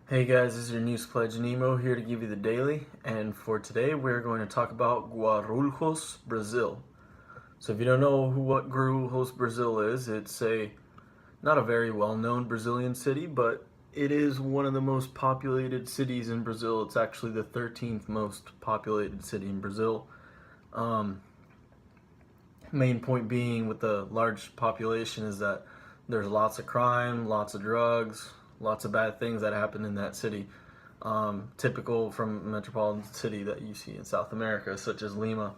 Hey guys, this is your News Pledge Nemo here to give you the daily, and for today we're going to talk about Guarulhos, Brazil. So if you don't know what Guarulhos, Brazil is, it's not a very well-known Brazilian city, but it is one of the most populated cities in Brazil. It's actually the 13th most populated city in Brazil. Um, Main point being with the large population is that there's lots of crime, lots of drugs, lots of bad things that happen in that city. Typical from a metropolitan city that you see in South America, such as Lima.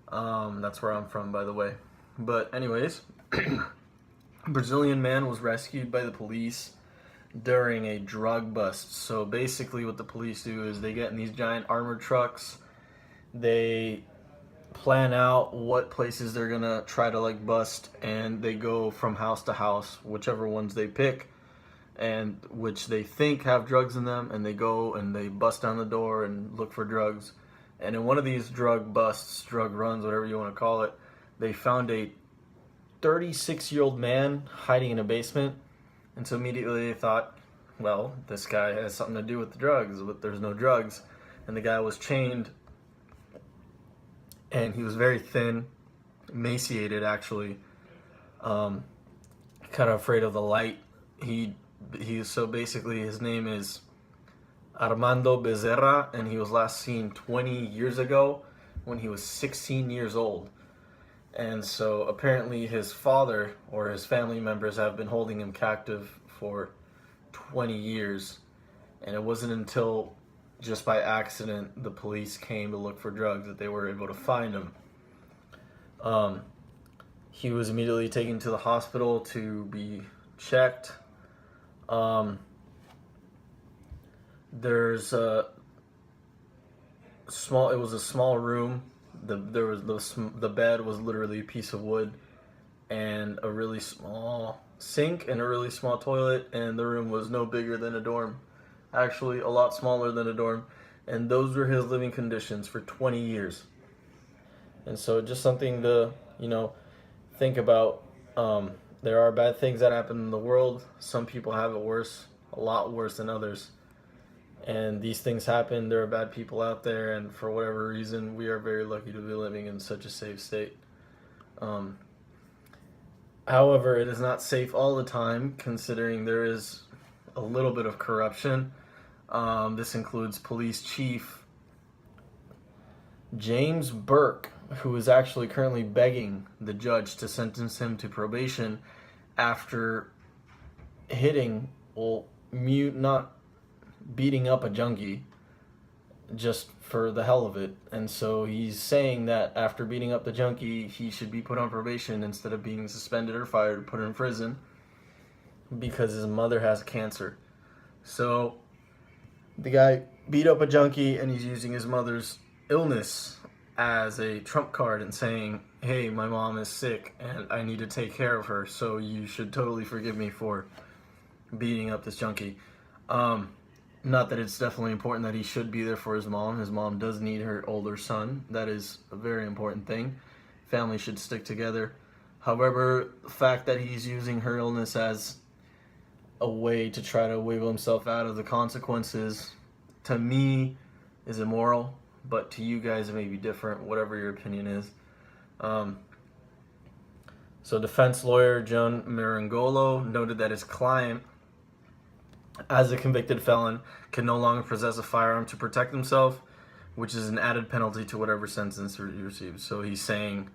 That's where I'm from, by the way. But anyways, a Brazilian man was rescued by the police during a drug bust. So basically what the police do is they get in these giant armored trucks, they plan out what places they're gonna try to bust, and they go from house to house, whichever ones they pick and which they think have drugs in them, and they go and they bust down the door and look for drugs. And in one of these drug busts, drug runs, whatever you want to call it, they found a 36-year-old man hiding in a basement. And so immediately they thought, well, this guy has something to do with the drugs, but there's no drugs. And the guy was chained, and he was very thin, emaciated actually, kind of afraid of the light. So basically his name is Armando Bezerra, and he was last seen 20 years ago when he was 16 years old. And so apparently his father or his family members have been holding him captive for 20 years. And it wasn't until just by accident the police came to look for drugs that they were able to find him. He was immediately taken to the hospital to be checked. There's a small. It was a small room. The bed was literally a piece of wood, and a really small sink and a really small toilet, and the room was no bigger than a dorm. Actually, a lot smaller than a dorm, and those were his living conditions for 20 years. And so, just something to think about. There are bad things that happen in the world. Some people have it worse, a lot worse than others. And these things happen. There are bad people out there, and for whatever reason, we are very lucky to be living in such a safe state. However, it is not safe all the time, considering there is a little bit of corruption. This includes Police Chief James Burke, who is actually currently begging the judge to sentence him to probation after not beating up a junkie just for the hell of it. And so he's saying that after beating up the junkie, he should be put on probation instead of being suspended or fired or put in prison because his mother has cancer. So the guy beat up a junkie, and he's using his mother's illness as a trump card and saying, hey, my mom is sick and I need to take care of her, so you should totally forgive me for beating up this junkie. Not that it's definitely important that he should be there for his mom. His mom does need her older son. That is a very important thing. Family should stick together. However, the fact that he's using her illness as a way to try to wiggle himself out of the consequences, to me, is immoral. But to you guys, it may be different, whatever your opinion is. So defense lawyer John Marangolo noted that his client, as a convicted felon, can no longer possess a firearm to protect himself, which is an added penalty to whatever sentence he receives. So he's saying,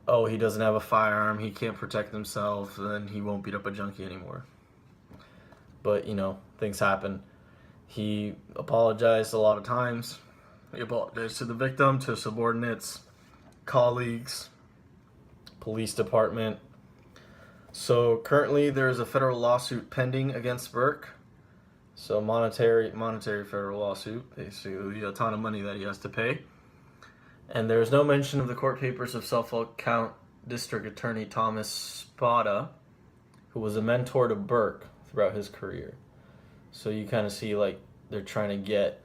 oh, he doesn't have a firearm, he can't protect himself, then he won't beat up a junkie anymore. But, things happen. He apologized a lot of times. He apologized to the victim, to subordinates, colleagues, police department. So currently there is a federal lawsuit pending against Burke. So monetary federal lawsuit, basically a ton of money that he has to pay. And there is no mention of the court papers of Suffolk County District Attorney Thomas Spada, who was a mentor to Burke throughout his career. So you kind of see they're trying to get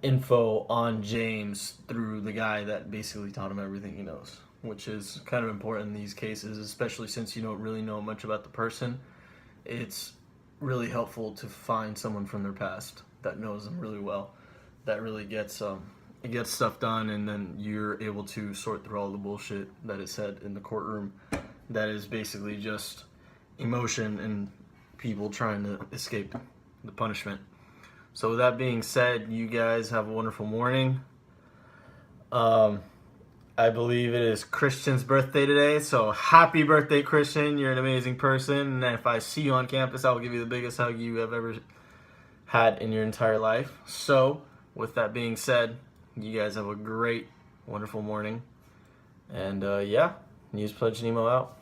info on James through the guy that basically taught him everything he knows, which is kind of important in these cases, especially since you don't really know much about the person. It's really helpful to find someone from their past that knows them really well, that really gets it gets stuff done, and then you're able to sort through all the bullshit that is said in the courtroom that is basically just emotion and people trying to escape the punishment. So with that being said, you guys have a wonderful morning. I believe it is Christian's birthday today, so happy birthday, Christian. You're an amazing person, and if I see you on campus, I will give you the biggest hug you have ever had in your entire life. So with that being said, you guys have a great, wonderful morning. And yeah, News Pledge Nemo out.